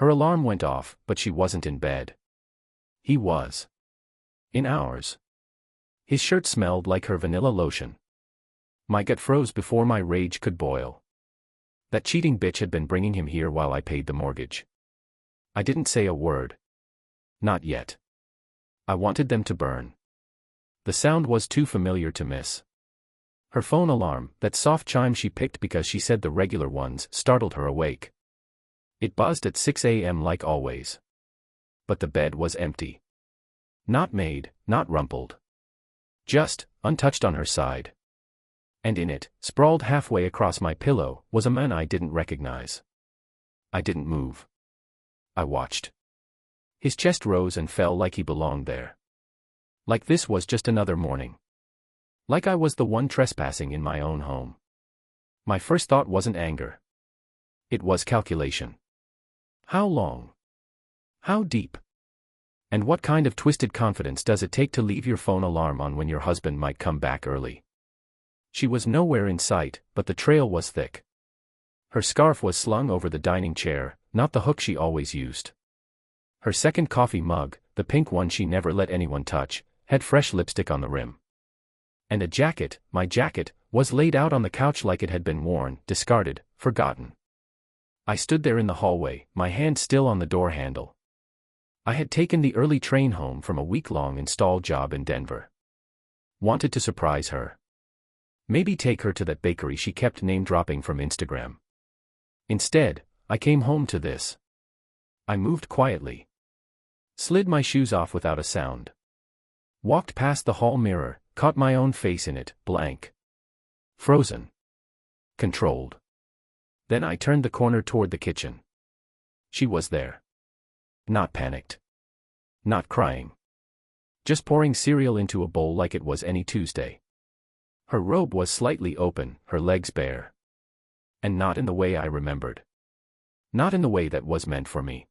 Her alarm went off, but she wasn't in bed. He was. In ours. His shirt smelled like her vanilla lotion. My gut froze before my rage could boil. That cheating bitch had been bringing him here while I paid the mortgage. I didn't say a word. Not yet. I wanted them to burn. The sound was too familiar to miss. Her phone alarm, that soft chime she picked because she said the regular ones, startled her awake. It buzzed at 6 a.m. like always. But the bed was empty. Not made, not rumpled. Just, untouched on her side. And in it, sprawled halfway across my pillow, was a man I didn't recognize. I didn't move. I watched. His chest rose and fell like he belonged there. Like this was just another morning. Like I was the one trespassing in my own home. My first thought wasn't anger. It was calculation. How long? How deep? And what kind of twisted confidence does it take to leave your phone alarm on when your husband might come back early? She was nowhere in sight, but the trail was thick. Her scarf was slung over the dining chair, not the hook she always used. Her second coffee mug, the pink one she never let anyone touch, had fresh lipstick on the rim. And a jacket, my jacket, was laid out on the couch like it had been worn, discarded, forgotten. I stood there in the hallway, my hand still on the door handle. I had taken the early train home from a week-long install job in Denver. Wanted to surprise her. Maybe take her to that bakery she kept name-dropping from Instagram. Instead, I came home to this. I moved quietly. Slid my shoes off without a sound. Walked past the hall mirror, caught my own face in it, blank. Frozen. Controlled. Then I turned the corner toward the kitchen. She was there. Not panicked. Not crying. Just pouring cereal into a bowl like it was any Tuesday. Her robe was slightly open, her legs bare. And not in the way I remembered. Not in the way that was meant for me.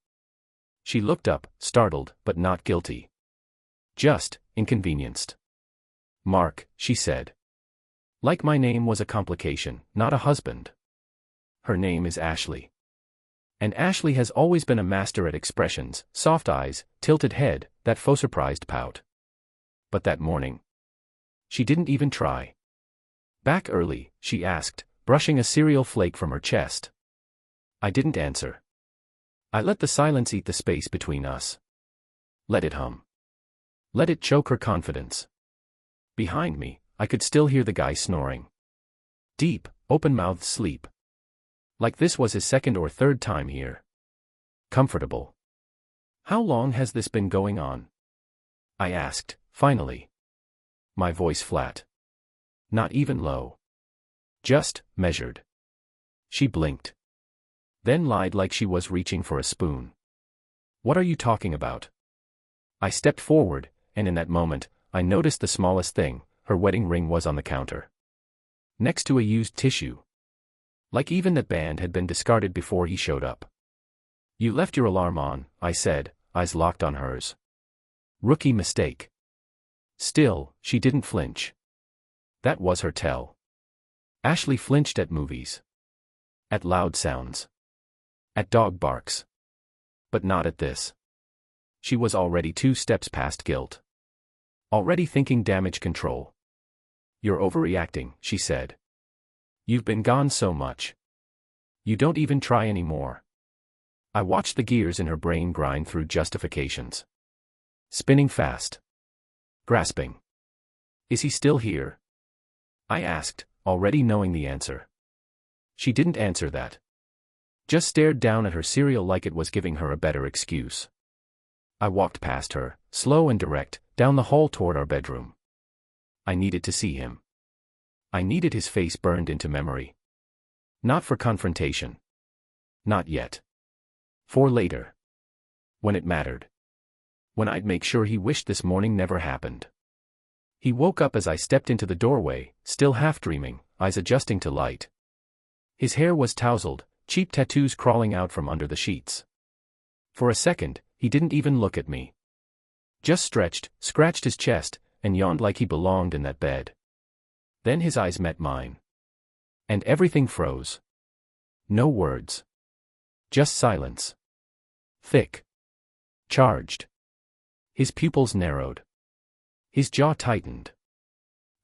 She looked up, startled, but not guilty. Just, inconvenienced. Mark, she said. Like my name was a complication, not a husband. Her name is Ashley. And Ashley has always been a master at expressions, soft eyes, tilted head, that faux surprised pout. But that morning. She didn't even try. Back early, she asked, brushing a cereal flake from her chest. I didn't answer. I let the silence eat the space between us. Let it hum. Let it choke her confidence. Behind me, I could still hear the guy snoring. Deep, open-mouthed sleep. Like this was his second or third time here. Comfortable. How long has this been going on? I asked, finally. My voice flat. Not even low. Just, measured. She blinked. Then lied like she was reaching for a spoon. What are you talking about? I stepped forward, and in that moment, I noticed the smallest thing, her wedding ring was on the counter. Next to a used tissue. Like even that band had been discarded before he showed up. You left your alarm on, I said, eyes locked on hers. Rookie mistake. Still, she didn't flinch. That was her tell. Ashley flinched at movies. At loud sounds. At dog barks. But not at this. She was already 2 steps past guilt. Already thinking damage control. You're overreacting, she said. You've been gone so much. You don't even try anymore. I watched the gears in her brain grind through justifications. Spinning fast. Grasping. Is he still here? I asked, already knowing the answer. She didn't answer that. Just stared down at her cereal like it was giving her a better excuse. I walked past her, slow and direct, down the hall toward our bedroom. I needed to see him. I needed his face burned into memory. Not for confrontation. Not yet. For later. When it mattered. When I'd make sure he wished this morning never happened. He woke up as I stepped into the doorway, still half dreaming, eyes adjusting to light. His hair was tousled, cheap tattoos crawling out from under the sheets. For a second, he didn't even look at me. Just stretched, scratched his chest, and yawned like he belonged in that bed. Then his eyes met mine. And everything froze. No words. Just silence. thick. Charged. His pupils narrowed. His jaw tightened.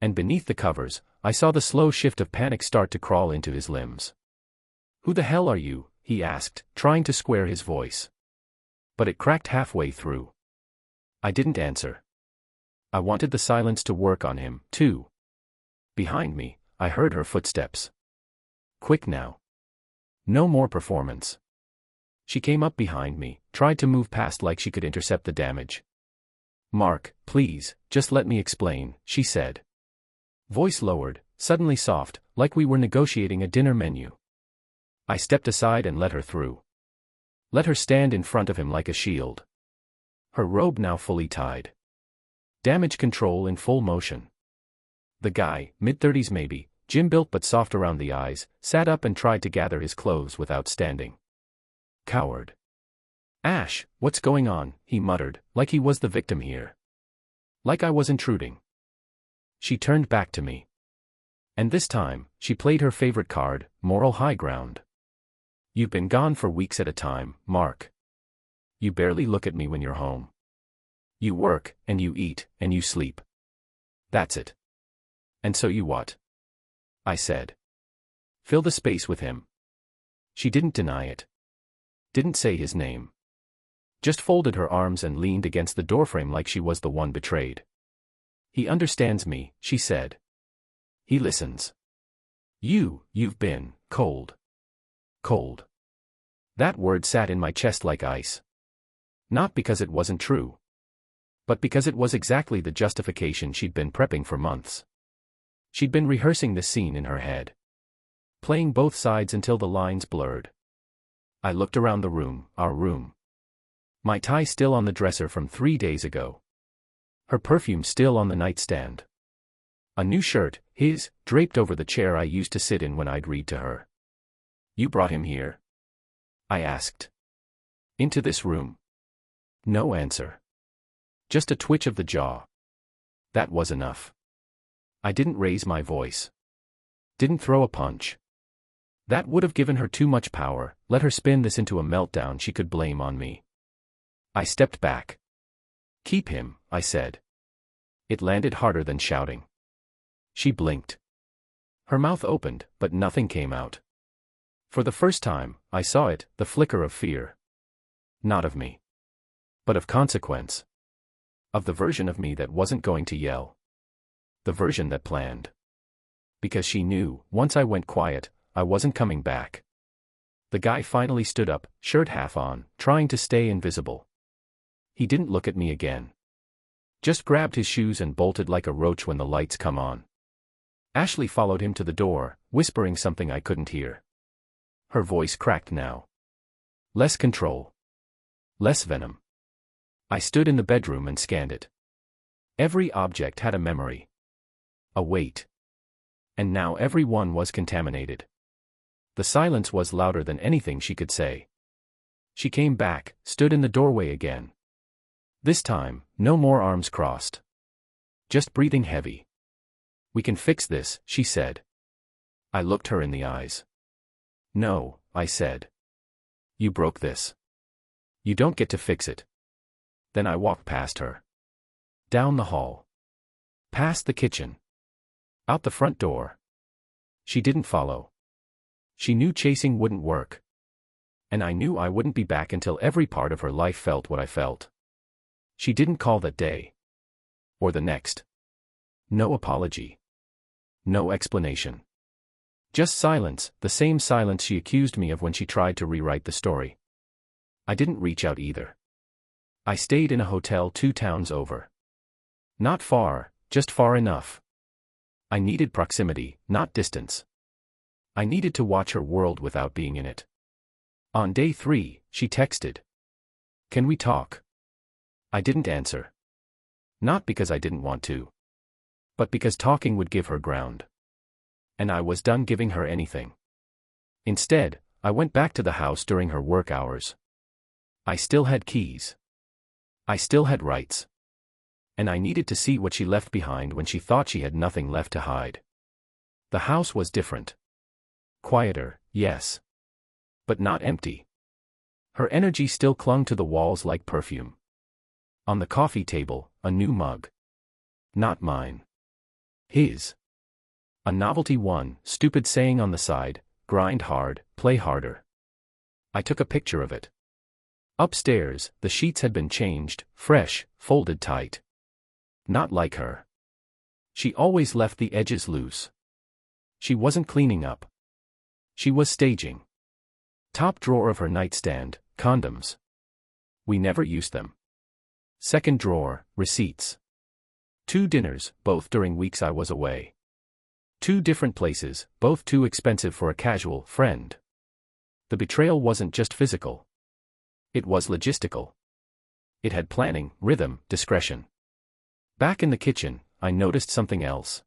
And beneath the covers, I saw the slow shift of panic start to crawl into his limbs. "Who the hell are you?" he asked, trying to square his voice. But it cracked halfway through. I didn't answer. I wanted the silence to work on him, too. Behind me, I heard her footsteps. Quick now. No more performance. She came up behind me, tried to move past like she could intercept the damage. "Mark, please, just let me explain," she said. Voice lowered, suddenly soft, like we were negotiating a dinner menu. I stepped aside and let her through. Let her stand in front of him like a shield. Her robe now fully tied. Damage control in full motion. The guy, mid-30s maybe, gym-built but soft around the eyes, sat up and tried to gather his clothes without standing. Coward. "Ash, what's going on?" he muttered, like he was the victim here. Like I was intruding. She turned back to me. And this time, she played her favorite card, moral high ground. "You've been gone for weeks at a time, Mark. You barely look at me when you're home. You work, and you eat, and you sleep. That's it. And so you what?" I said. "Fill the space with him." She didn't deny it. Didn't say his name. Just folded her arms and leaned against the doorframe like she was the one betrayed. "He understands me," she said. "He listens. You've been cold. Cold." That word sat in my chest like ice. Not because it wasn't true. But because it was exactly the justification she'd been prepping for months. She'd been rehearsing this scene in her head. Playing both sides until the lines blurred. I looked around the room, our room. My tie still on the dresser from 3 days ago. Her perfume still on the nightstand. A new shirt, his, draped over the chair I used to sit in when I'd read to her. "You brought him here?" I asked. "Into this room?" No answer. Just a twitch of the jaw. That was enough. I didn't raise my voice. Didn't throw a punch. That would have given her too much power, let her spin this into a meltdown she could blame on me. I stepped back. "Keep him," I said. It landed harder than shouting. She blinked. Her mouth opened, but nothing came out. For the first time, I saw it, the flicker of fear. Not of me. But of consequence. Of the version of me that wasn't going to yell. The version that planned. Because she knew, once I went quiet, I wasn't coming back. The guy finally stood up, shirt half on, trying to stay invisible. He didn't look at me again. Just grabbed his shoes and bolted like a roach when the lights come on. Ashley followed him to the door, whispering something I couldn't hear. Her voice cracked now. Less control. Less venom. I stood in the bedroom and scanned it. Every object had a memory. A weight. And now every one was contaminated. The silence was louder than anything she could say. She came back, stood in the doorway again. This time, no more arms crossed. Just breathing heavy. "We can fix this," she said. I looked her in the eyes. "No," I said. "You broke this. You don't get to fix it." Then I walked past her. Down the hall. Past the kitchen. Out the front door. She didn't follow. She knew chasing wouldn't work. And I knew I wouldn't be back until every part of her life felt what I felt. She didn't call that day. Or the next. No apology. No explanation. Just silence, the same silence she accused me of when she tried to rewrite the story. I didn't reach out either. I stayed in a hotel 2 towns over. Not far, just far enough. I needed proximity, not distance. I needed to watch her world without being in it. On day 3, she texted. "Can we talk?" I didn't answer. Not because I didn't want to. But because talking would give her ground. And I was done giving her anything. Instead, I went back to the house during her work hours. I still had keys. I still had rights. And I needed to see what she left behind when she thought she had nothing left to hide. The house was different. Quieter, yes. But not empty. Her energy still clung to the walls like perfume. On the coffee table, a new mug. Not mine. His. A novelty one, stupid saying on the side, grind hard, play harder. I took a picture of it. Upstairs, the sheets had been changed, fresh, folded tight. Not like her. She always left the edges loose. She wasn't cleaning up. She was staging. Top drawer of her nightstand, condoms. We never used them. Second drawer, receipts. 2 dinners, both during weeks I was away. 2 different places, both too expensive for a casual friend. The betrayal wasn't just physical. It was logistical. It had planning, rhythm, discretion. Back in the kitchen, I noticed something else.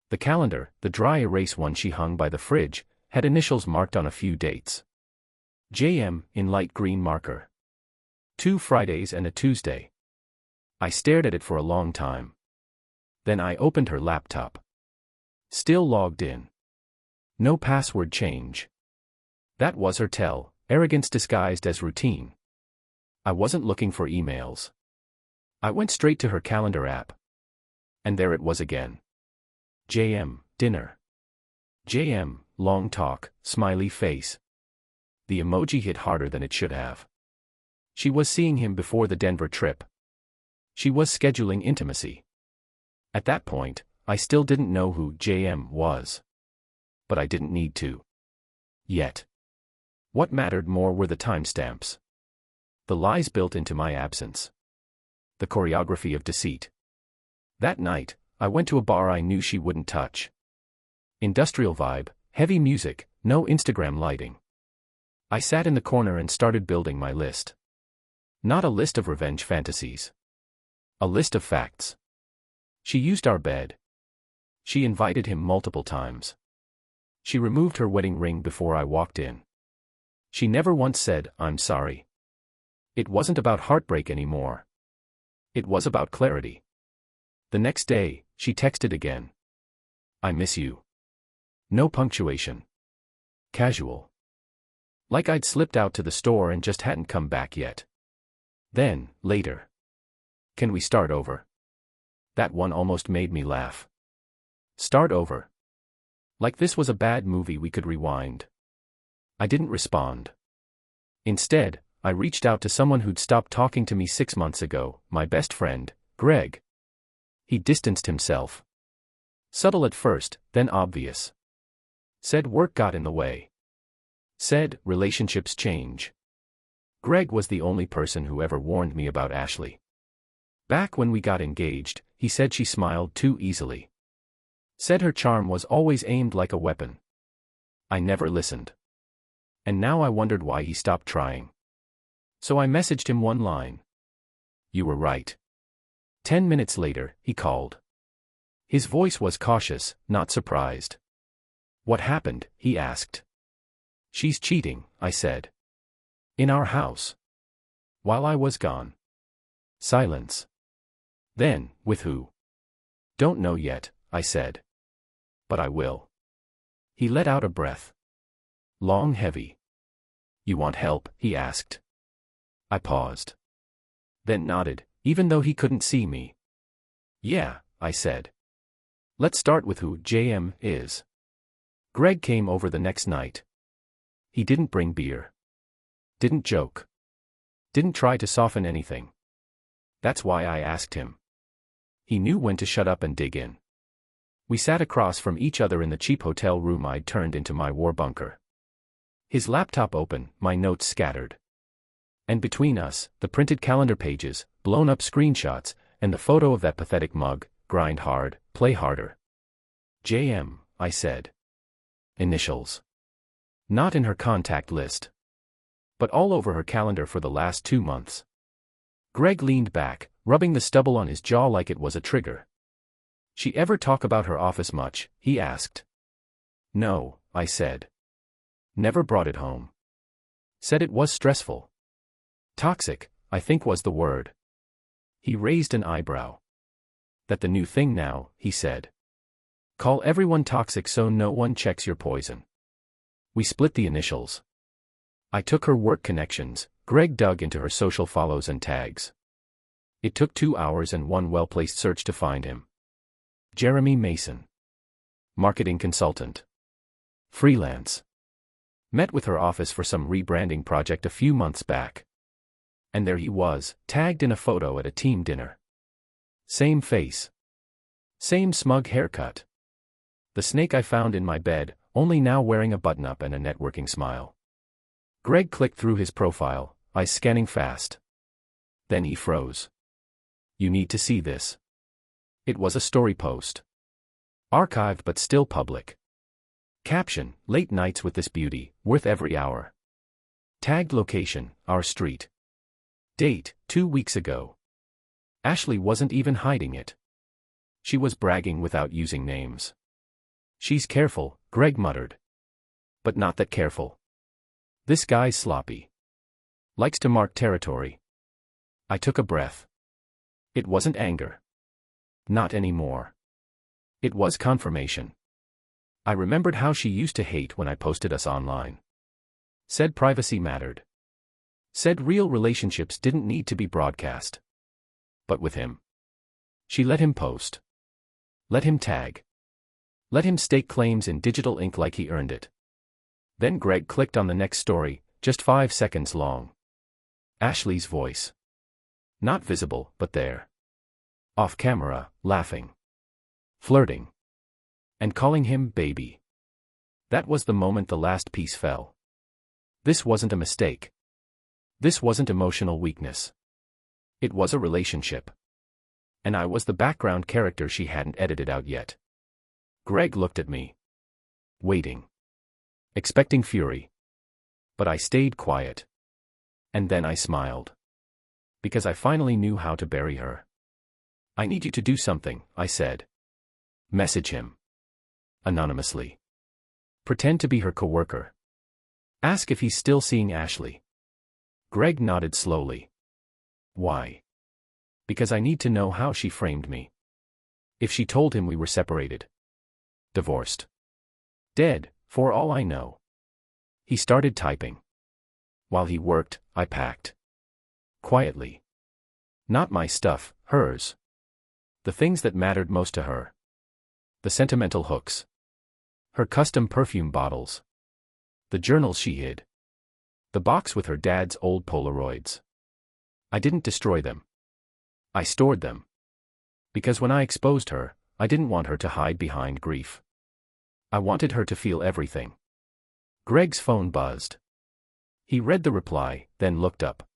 The calendar, the dry erase one she hung by the fridge, had initials marked on a few dates. JM, in light green marker. 2 Fridays and a Tuesday. I stared at it for a long time. Then I opened her laptop. Still logged in. No password change. That was her tell, arrogance disguised as routine. I wasn't looking for emails. I went straight to her calendar app. And there it was again. JM, dinner. JM, long talk, smiley face. The emoji hit harder than it should have. She was seeing him before the Denver trip. She was scheduling intimacy. At that point, I still didn't know who JM was. But I didn't need to. Yet. What mattered more were the timestamps. The lies built into my absence. The choreography of deceit. That night, I went to a bar I knew she wouldn't touch. Industrial vibe, heavy music, no Instagram lighting. I sat in the corner and started building my list. Not a list of revenge fantasies. A list of facts. She used our bed. She invited him multiple times. She removed her wedding ring before I walked in. She never once said, "I'm sorry." It wasn't about heartbreak anymore. It was about clarity. The next day, she texted again. "I miss you." No punctuation. Casual. Like I'd slipped out to the store and just hadn't come back yet. Then, later. "Can we start over?" That one almost made me laugh. Start over. Like this was a bad movie we could rewind. I didn't respond. Instead, I reached out to someone who'd stopped talking to me 6 months ago, my best friend, Greg. He distanced himself. Subtle at first, then obvious. Said work got in the way. Said relationships change. Greg was the only person who ever warned me about Ashley. Back when we got engaged, he said she smiled too easily. Said her charm was always aimed like a weapon. I never listened. And now I wondered why he stopped trying. So I messaged him one line. "You were right." 10 minutes later, he called. His voice was cautious, not surprised. "What happened?" he asked. "She's cheating," I said. "In our house." While I was gone. Silence. Then, with who? "Don't know yet," I said. "But I will." He let out a breath. Long, heavy. "You want help?" he asked. I paused. Then nodded, even though he couldn't see me. "Yeah," I said. "Let's start with who JM is." Greg came over the next night. He didn't bring beer. Didn't joke. Didn't try to soften anything. That's why I asked him. He knew when to shut up and dig in. We sat across from each other in the cheap hotel room I'd turned into my war bunker. His laptop open, my notes scattered. And between us, the printed calendar pages, blown-up screenshots, and the photo of that pathetic mug, grind hard, play harder. JM, I said. Initials. Not in her contact list. But all over her calendar for the last 2 months. Greg leaned back, rubbing the stubble on his jaw like it was a trigger. "She ever talk about her office much?" he asked. "No," I said. "Never brought it home." Said it was stressful. Toxic, I think was the word. He raised an eyebrow. "That the new thing now," he said. "Call everyone toxic so no one checks your poison." We split the initials. I took her work connections. Greg dug into her social follows and tags. It took 2 hours and one well-placed search to find him. Jeremy Mason. Marketing consultant. Freelance. Met with her office for some rebranding project a few months back. And there he was, tagged in a photo at a team dinner. Same face. Same smug haircut. The snake I found in my bed, only now wearing a button-up and a networking smile. Greg clicked through his profile, eyes scanning fast. Then he froze. You need to see this. It was a story post. Archived but still public. Caption, late nights with this beauty, worth every hour. Tagged location, our street. Date, 2 weeks ago. Ashley wasn't even hiding it. She was bragging without using names. She's careful, Greg muttered. But not that careful. This guy's sloppy. Likes to mark territory. I took a breath. It wasn't anger. Not anymore. It was confirmation. I remembered how she used to hate when I posted us online. Said privacy mattered. Said real relationships didn't need to be broadcast. But with him. She let him post. Let him tag. Let him stake claims in digital ink like he earned it. Then Greg clicked on the next story, just 5 seconds long. Ashley's voice. Not visible, but there. Off camera, laughing. Flirting. And calling him baby. That was the moment the last piece fell. This wasn't a mistake. This wasn't emotional weakness. It was a relationship. And I was the background character she hadn't edited out yet. Greg looked at me. Waiting. Expecting fury. But I stayed quiet. And then I smiled. Because I finally knew how to bury her. I need you to do something, I said. Message him. Anonymously. Pretend to be her coworker. Ask if he's still seeing Ashley. Greg nodded slowly. Why? Because I need to know how she framed me. If she told him we were separated. Divorced. Dead, for all I know. He started typing. While he worked, I packed. Quietly. Not my stuff, hers. The things that mattered most to her. The sentimental hooks. Her custom perfume bottles. The journals she hid. The box with her dad's old Polaroids. I didn't destroy them. I stored them. Because when I exposed her, I didn't want her to hide behind grief. I wanted her to feel everything. Greg's phone buzzed. He read the reply, then looked up.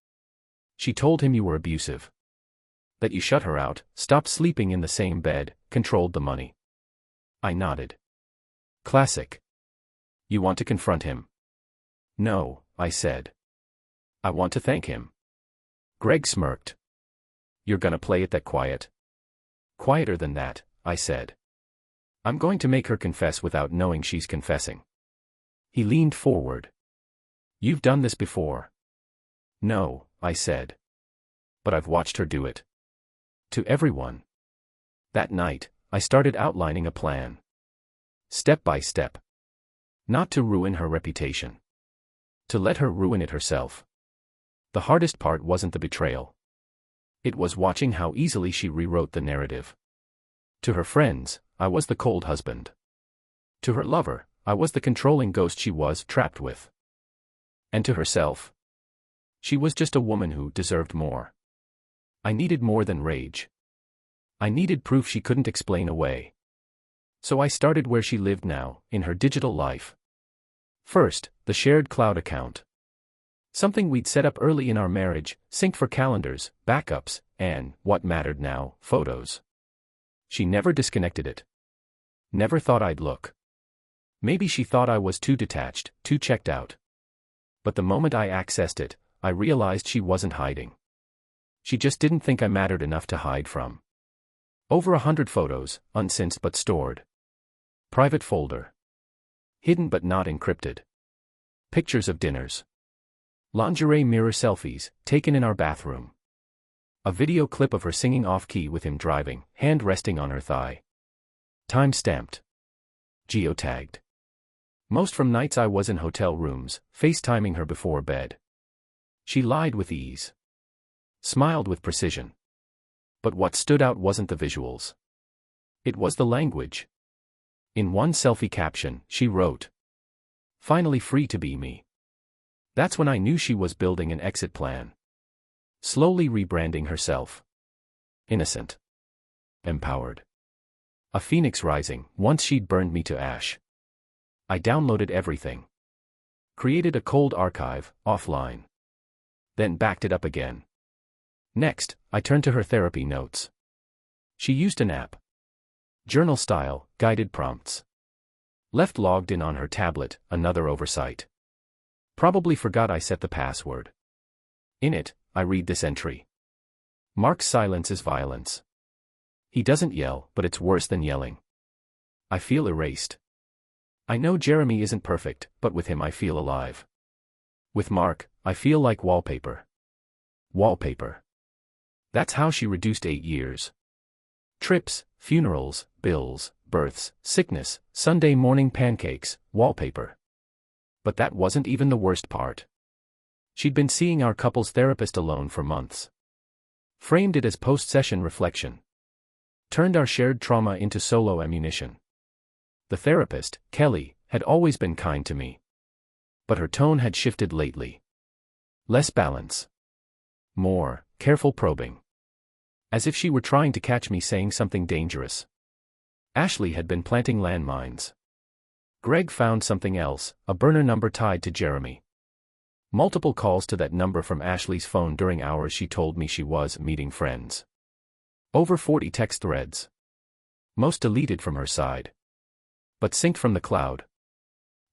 She told him you were abusive. That you shut her out, stopped sleeping in the same bed, controlled the money. I nodded. Classic. You want to confront him? No, I said. I want to thank him. Greg smirked. You're gonna play it that quiet? Quieter than that, I said. I'm going to make her confess without knowing she's confessing. He leaned forward. You've done this before. No, I said. But I've watched her do it. To everyone. That night, I started outlining a plan. Step by step. Not to ruin her reputation. To let her ruin it herself. The hardest part wasn't the betrayal. It was watching how easily she rewrote the narrative. To her friends, I was the cold husband. To her lover, I was the controlling ghost she was trapped with. And to herself, she was just a woman who deserved more. I needed more than rage. I needed proof she couldn't explain away. So I started where she lived now, in her digital life. First, the shared cloud account. Something we'd set up early in our marriage, synced for calendars, backups, and, what mattered now, photos. She never disconnected it. Never thought I'd look. Maybe she thought I was too detached, too checked out. But the moment I accessed it, I realized she wasn't hiding. She just didn't think I mattered enough to hide from. Over 100 photos, unsynced but stored. Private folder. Hidden but not encrypted. Pictures of dinners. Lingerie mirror selfies, taken in our bathroom. A video clip of her singing off-key with him driving, hand resting on her thigh. Time-stamped. Geotagged. Most from nights I was in hotel rooms, FaceTiming her before bed. She lied with ease. Smiled with precision. But what stood out wasn't the visuals. It was the language. In one selfie caption, she wrote, "Finally free to be me." That's when I knew she was building an exit plan. Slowly rebranding herself. Innocent. Empowered. A phoenix rising, once she'd burned me to ash. I downloaded everything. Created a cold archive, offline. Then backed it up again. Next, I turned to her therapy notes. She used an app. Journal style, guided prompts. Left logged in on her tablet, another oversight. Probably forgot I set the password. In it, I read this entry. Mark's silence is violence. He doesn't yell, but it's worse than yelling. I feel erased. I know Jeremy isn't perfect, but with him I feel alive. With Mark, I feel like wallpaper. Wallpaper. That's how she reduced 8 years. Trips, funerals, bills, births, sickness, Sunday morning pancakes, wallpaper. But that wasn't even the worst part. She'd been seeing our couple's therapist alone for months. Framed it as post-session reflection. Turned our shared trauma into solo ammunition. The therapist, Kelly, had always been kind to me. But her tone had shifted lately. Less balance. More, careful probing. As if she were trying to catch me saying something dangerous. Ashley had been planting landmines. Greg found something else, a burner number tied to Jeremy. Multiple calls to that number from Ashley's phone during hours she told me she was meeting friends. Over 40 text threads. Most deleted from her side. But synced from the cloud.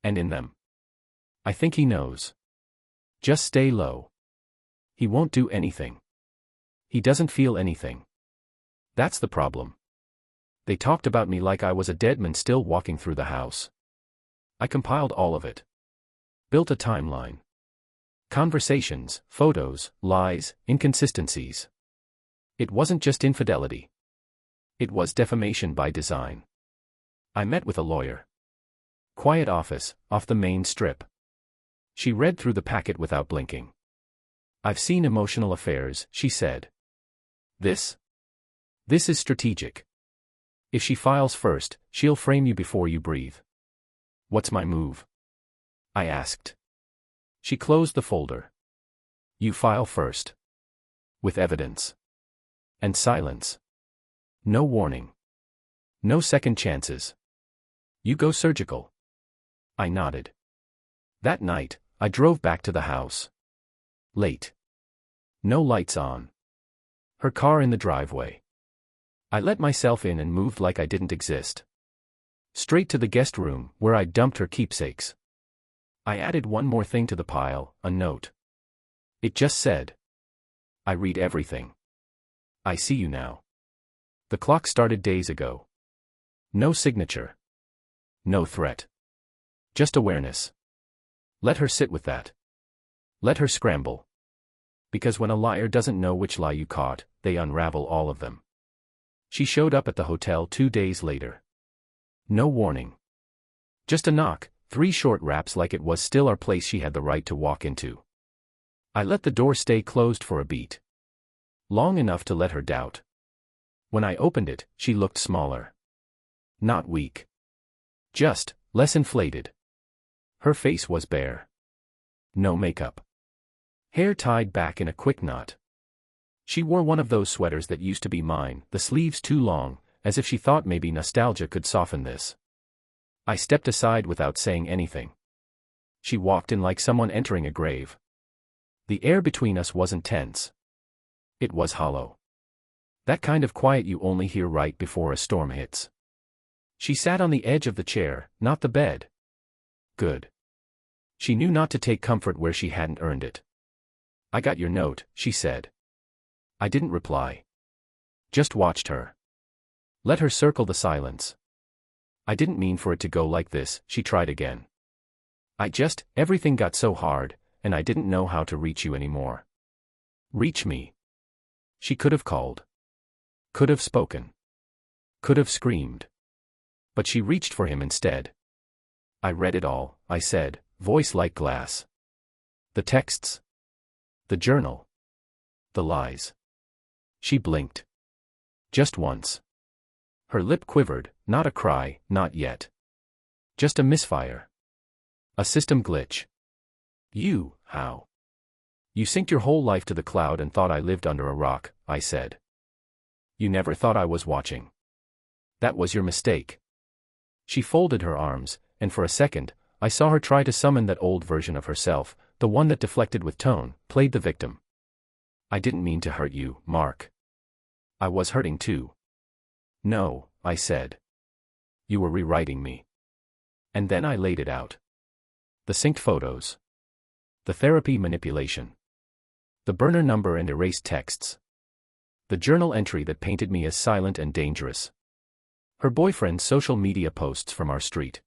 And in them. I think he knows. Just stay low. He won't do anything. He doesn't feel anything. That's the problem. They talked about me like I was a dead man still walking through the house. I compiled all of it. Built a timeline. Conversations, photos, lies, inconsistencies. It wasn't just infidelity. It was defamation by design. I met with a lawyer. Quiet office, off the main strip. She read through the packet without blinking. I've seen emotional affairs, she said. This is strategic. If she files first, she'll frame you before you breathe. What's my move? I asked. She closed the folder. You file first. With evidence. And silence. No warning. No second chances. You go surgical. I nodded. That night, I drove back to the house. Late. No lights on. Her car in the driveway. I let myself in and moved like I didn't exist. Straight to the guest room, where I dumped her keepsakes. I added one more thing to the pile, a note. It just said. I read everything. I see you now. The clock started days ago. No signature. No threat. Just awareness. Let her sit with that. Let her scramble. Because when a liar doesn't know which lie you caught, they unravel all of them. She showed up at the hotel 2 days later. No warning. Just a knock, 3 short raps like it was still our place she had the right to walk into. I let the door stay closed for a beat. Long enough to let her doubt. When I opened it, she looked smaller. Not weak. Just, less inflated. Her face was bare. No makeup. Hair tied back in a quick knot. She wore one of those sweaters that used to be mine, the sleeves too long, as if she thought maybe nostalgia could soften this. I stepped aside without saying anything. She walked in like someone entering a grave. The air between us wasn't tense. It was hollow. That kind of quiet you only hear right before a storm hits. She sat on the edge of the chair, not the bed. Good. She knew not to take comfort where she hadn't earned it. I got your note, she said. I didn't reply. Just watched her. Let her circle the silence. I didn't mean for it to go like this, she tried again. Everything got so hard, and I didn't know how to reach you anymore. Reach me. She could have called. Could have spoken. Could have screamed. But she reached for him instead. I read it all, I said, voice like glass. The texts. The journal. The lies. She blinked. Just once. Her lip quivered, not a cry, not yet. Just a misfire. A system glitch. You, how? You synced your whole life to the cloud and thought I lived under a rock, I said. You never thought I was watching. That was your mistake. She folded her arms, and for a second, I saw her try to summon that old version of herself, the one that deflected with tone, played the victim. I didn't mean to hurt you, Mark. I was hurting too. No, I said. You were rewriting me. And then I laid it out. The synced photos. The therapy manipulation. The burner number and erased texts. The journal entry that painted me as silent and dangerous. Her boyfriend's social media posts from our street.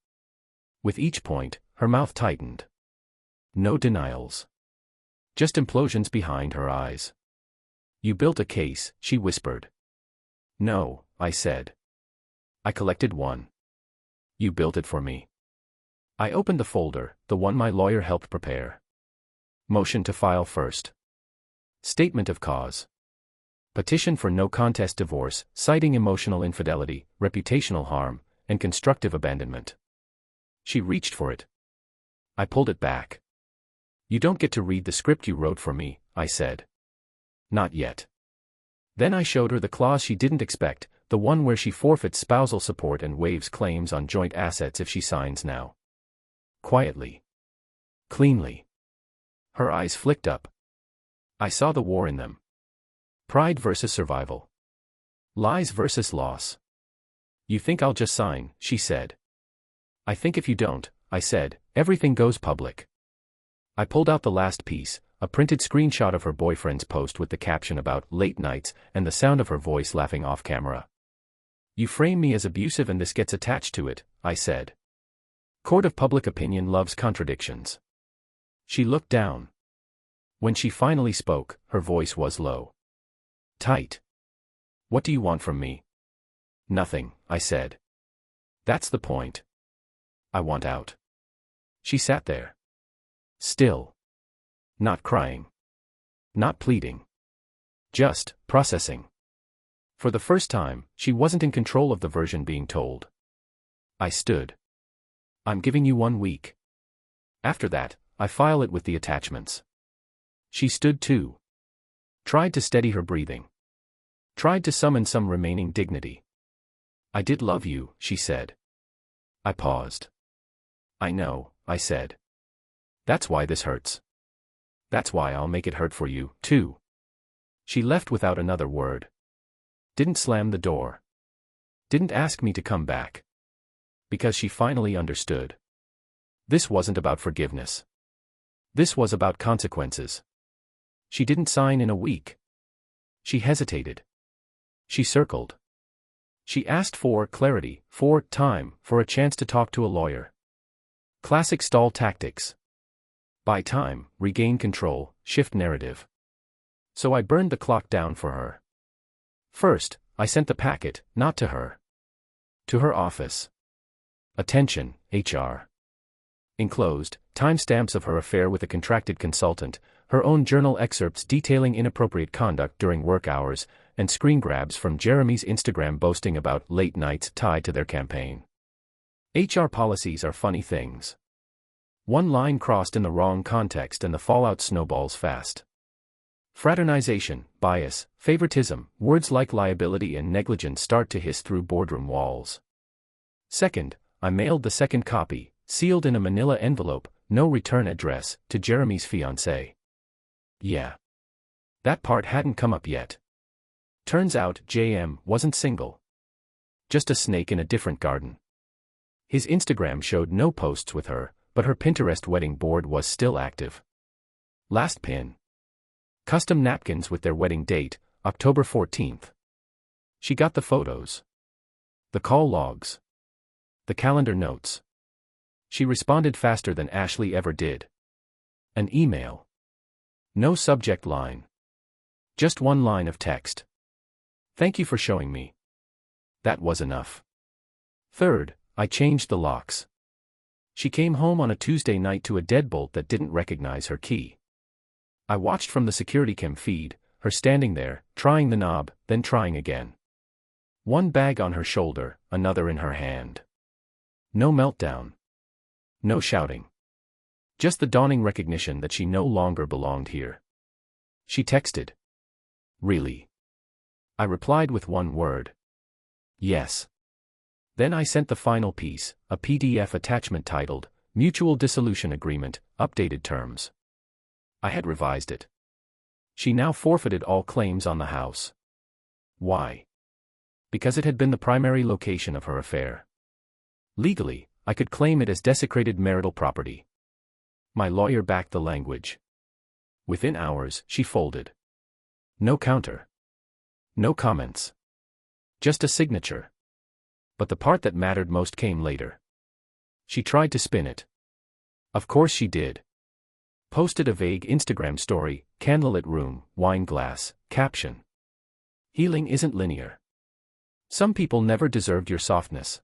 With each point, her mouth tightened. No denials. Just implosions behind her eyes. You built a case, she whispered. No, I said. I collected one. You built it for me. I opened the folder, the one my lawyer helped prepare. Motion to file first. Statement of cause. Petition for no contest divorce, citing emotional infidelity, reputational harm, and constructive abandonment. She reached for it. I pulled it back. You don't get to read the script you wrote for me, I said. Not yet. Then I showed her the clause she didn't expect, the one where she forfeits spousal support and waives claims on joint assets if she signs now. Quietly. Cleanly. Her eyes flicked up. I saw the war in them. Pride versus survival. Lies versus loss. You think I'll just sign, she said. I think if you don't, I said, everything goes public. I pulled out the last piece, a printed screenshot of her boyfriend's post with the caption about late nights and the sound of her voice laughing off camera. You frame me as abusive and this gets attached to it, I said. Court of public opinion loves contradictions. She looked down. When she finally spoke, her voice was low. Tight. What do you want from me? Nothing, I said. That's the point. I want out. She sat there. Still. Not crying. Not pleading. Just processing. For the first time, she wasn't in control of the version being told. I stood. I'm giving you 1 week. After that, I file it with the attachments. She stood too. Tried to steady her breathing. Tried to summon some remaining dignity. I did love you, she said. I paused. I know, I said. That's why this hurts. That's why I'll make it hurt for you, too. She left without another word. Didn't slam the door. Didn't ask me to come back. Because she finally understood. This wasn't about forgiveness. This was about consequences. She didn't sign in a week. She hesitated. She circled. She asked for clarity, for time, for a chance to talk to a lawyer. Classic stall tactics. Buy time, regain control, shift narrative. So I burned the clock down for her. First, I sent the packet, not to her. To her office. Attention, HR. Enclosed, timestamps of her affair with a contracted consultant, her own journal excerpts detailing inappropriate conduct during work hours, and screen grabs from Jeremy's Instagram boasting about late nights tied to their campaign. HR policies are funny things. One line crossed in the wrong context and the fallout snowballs fast. Fraternization, bias, favoritism, words like liability and negligence start to hiss through boardroom walls. Second, I mailed the second copy, sealed in a manila envelope, no return address, to Jeremy's fiancée. Yeah. That part hadn't come up yet. Turns out, JM wasn't single. Just a snake in a different garden. His Instagram showed no posts with her, but her Pinterest wedding board was still active. Last pin. Custom napkins with their wedding date, October 14th. She got the photos. The call logs. The calendar notes. She responded faster than Ashley ever did. An email. No subject line. Just one line of text. Thank you for showing me. That was enough. Third, I changed the locks. She came home on a Tuesday night to a deadbolt that didn't recognize her key. I watched from the security cam feed, her standing there, trying the knob, then trying again. One bag on her shoulder, another in her hand. No meltdown. No shouting. Just the dawning recognition that she no longer belonged here. She texted. Really? I replied with one word. Yes. Then I sent the final piece, a PDF attachment titled, Mutual Dissolution Agreement, Updated Terms. I had revised it. She now forfeited all claims on the house. Why? Because it had been the primary location of her affair. Legally, I could claim it as desecrated marital property. My lawyer backed the language. Within hours, she folded. No counter. No comments. Just a signature. But the part that mattered most came later. She tried to spin it. Of course she did. Posted a vague Instagram story, candlelit room, wine glass, caption. Healing isn't linear. Some people never deserved your softness.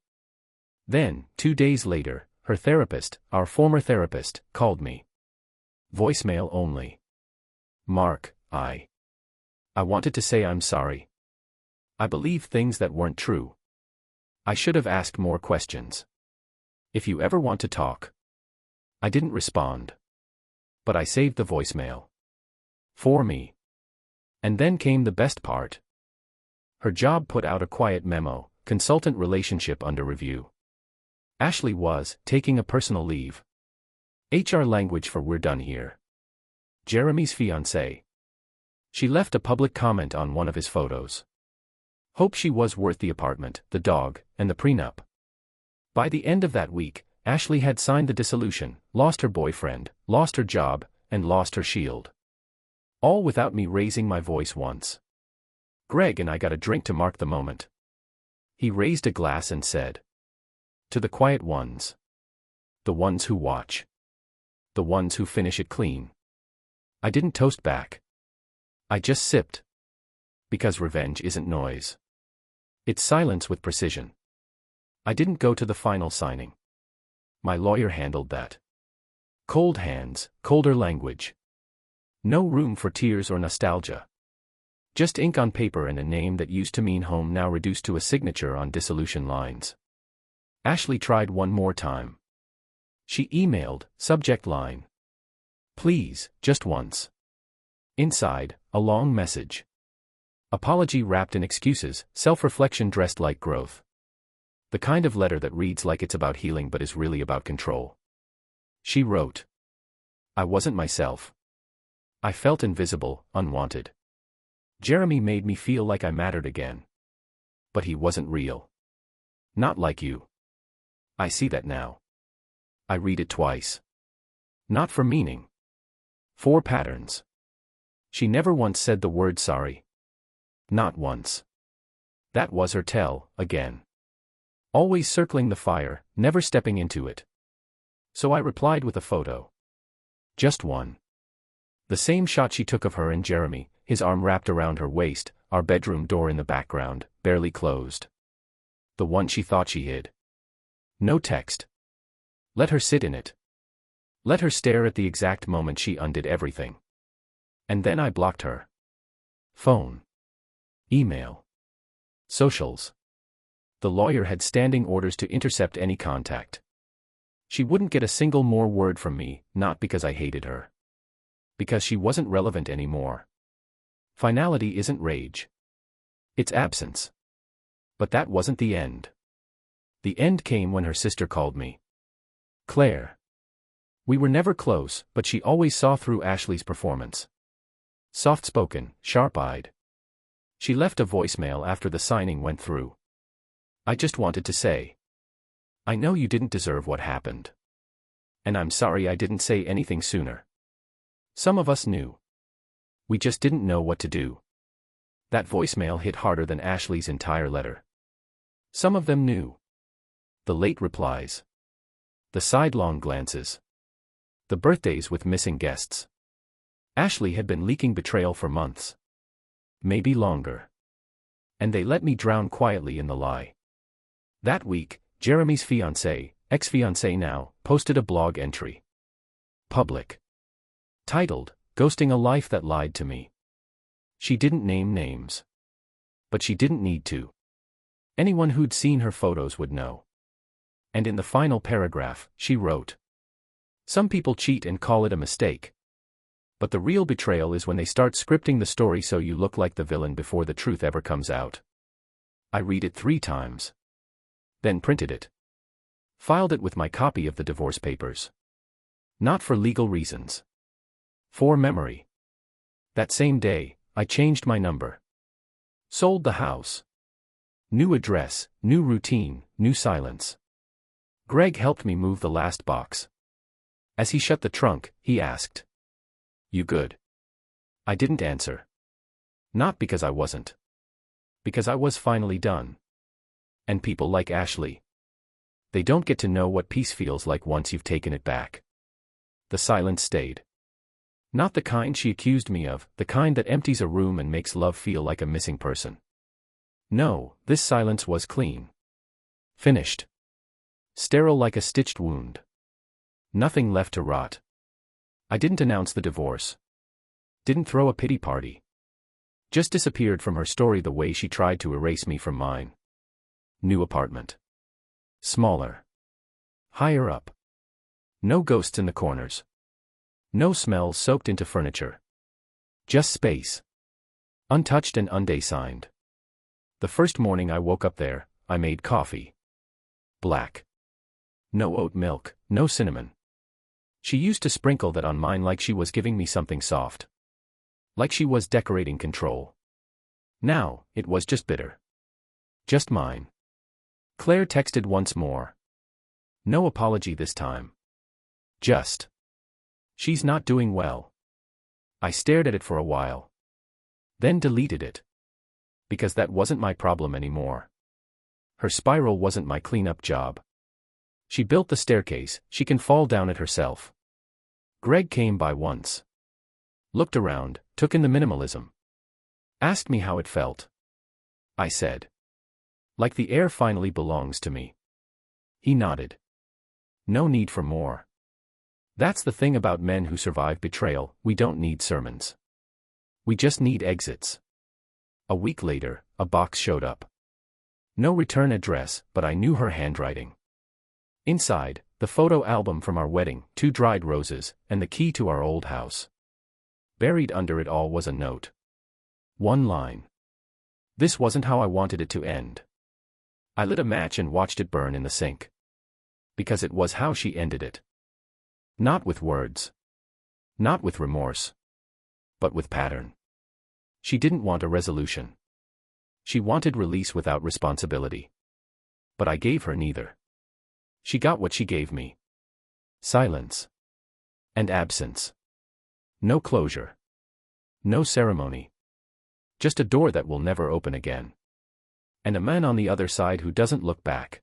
Then, 2 days later, her therapist, our former therapist, called me. Voicemail only. Mark, I wanted to say I'm sorry. I believe things that weren't true. I should have asked more questions. If you ever want to talk. I didn't respond. But I saved the voicemail. For me. And then came the best part. Her job put out a quiet memo, consultant relationship under review. Ashley was taking a personal leave. HR language for we're done here. Jeremy's fiancée. She left a public comment on one of his photos. Hope she was worth the apartment, the dog, and the prenup. By the end of that week, Ashley had signed the dissolution, lost her boyfriend, lost her job, and lost her shield. All without me raising my voice once. Greg and I got a drink to mark the moment. He raised a glass and said, to the quiet ones. The ones who watch. The ones who finish it clean. I didn't toast back. I just sipped. Because revenge isn't noise. It's silence with precision. I didn't go to the final signing. My lawyer handled that. Cold hands, colder language. No room for tears or nostalgia. Just ink on paper and a name that used to mean home now reduced to a signature on dissolution lines. Ashley tried one more time. She emailed, subject line. Please, just once. Inside, a long message. Apology wrapped in excuses, self-reflection dressed like growth. The kind of letter that reads like it's about healing but is really about control. She wrote. I wasn't myself. I felt invisible, unwanted. Jeremy made me feel like I mattered again. But he wasn't real. Not like you. I see that now. I read it twice. Not for meaning. For patterns. She never once said the word sorry. Not once. That was her tell, again. Always circling the fire, never stepping into it. So I replied with a photo. Just one. The same shot she took of her and Jeremy, his arm wrapped around her waist, our bedroom door in the background, barely closed. The one she thought she hid. No text. Let her sit in it. Let her stare at the exact moment she undid everything. And then I blocked her. Phone. Email. Socials. The lawyer had standing orders to intercept any contact. She wouldn't get a single more word from me, not because I hated her. Because she wasn't relevant anymore. Finality isn't rage. It's absence. But that wasn't the end. The end came when her sister called me. Claire. We were never close, but she always saw through Ashley's performance. Soft-spoken, sharp-eyed. She left a voicemail after the signing went through. I just wanted to say. I know you didn't deserve what happened. And I'm sorry I didn't say anything sooner. Some of us knew. We just didn't know what to do. That voicemail hit harder than Ashley's entire letter. Some of them knew. The late replies. The sidelong glances. The birthdays with missing guests. Ashley had been leaking betrayal for months. Maybe longer. And they let me drown quietly in the lie. That week, Jeremy's fiancée, Ex-fiancé now, posted a blog entry. Public. Titled, Ghosting a Life That Lied to Me. She didn't name names. But she didn't need to. Anyone who'd seen her photos would know. And in the final paragraph, she wrote, "Some people cheat and call it a mistake. But the real betrayal is when they start scripting the story so you look like the villain before the truth ever comes out." I read it 3 times. Then printed it. Filed it with my copy of the divorce papers. Not for legal reasons. For memory. That same day, I changed my number. Sold the house. New address, new routine, new silence. Greg helped me move the last box. As he shut the trunk, he asked, "You good?" I didn't answer. Not because I wasn't. Because I was finally done. And people like Ashley. They don't get to know what peace feels like once you've taken it back. The silence stayed. Not the kind she accused me of, the kind that empties a room and makes love feel like a missing person. No, this silence was clean. Finished. Sterile like a stitched wound. Nothing left to rot. I didn't announce the divorce. Didn't throw a pity party. Just disappeared from her story the way she tried to erase me from mine. New apartment. Smaller. Higher up. No ghosts in the corners. No smells soaked into furniture. Just space. Untouched and undesigned. The first morning I woke up there, I made coffee. Black. No oat milk, no cinnamon. She used to sprinkle that on mine like she was giving me something soft. Like she was decorating control. Now, it was just bitter. Just mine. Claire texted once more. No apology this time. Just. She's not doing well. I stared at it for a while. Then deleted it. Because that wasn't my problem anymore. Her spiral wasn't my cleanup job. She built the staircase, she can fall down it herself. Greg came by once. Looked around, took in the minimalism. Asked me how it felt. I said. Like the air finally belongs to me. He nodded. No need for more. That's the thing about men who survive betrayal, we don't need sermons. We just need exits. A week later, a box showed up. No return address, but I knew her handwriting. Inside, the photo album from our wedding, 2 dried roses, and the key to our old house. Buried under it all was a note. 1 line. This wasn't how I wanted it to end. I lit a match and watched it burn in the sink. Because it was how she ended it. Not with words. Not with remorse. But with pattern. She didn't want a resolution. She wanted release without responsibility. But I gave her neither. She got what she gave me. Silence. And absence. No closure. No ceremony. Just a door that will never open again. And a man on the other side who doesn't look back.